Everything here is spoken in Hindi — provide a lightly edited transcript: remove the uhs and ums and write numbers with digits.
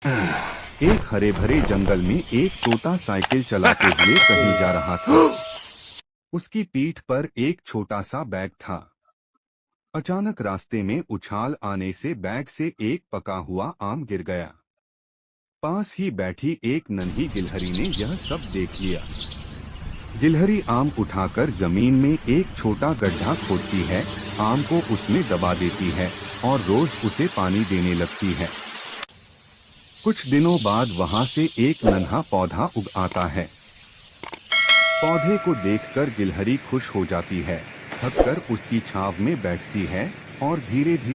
एक हरे भरे जंगल में एक तोता साइकिल चलाते हुए कहीं जा रहा था। उसकी पीठ पर एक छोटा सा बैग था। अचानक रास्ते में उछाल आने से बैग से एक पका हुआ आम गिर गया। पास ही बैठी एक नन्ही गिलहरी ने यह सब देख लिया। गिलहरी आम उठाकर जमीन में एक छोटा गड्ढा खोदती है, आम को उसमें दबा देती है और रोज उसे पानी देने लगती है। कुछ दिनों बाद वहां से एक नन्हा पौधा उग आता है। पौधे को देखकर गिलहरी खुश हो जाती है, थककर उसकी छांव में बैठती है और धीरे धीरे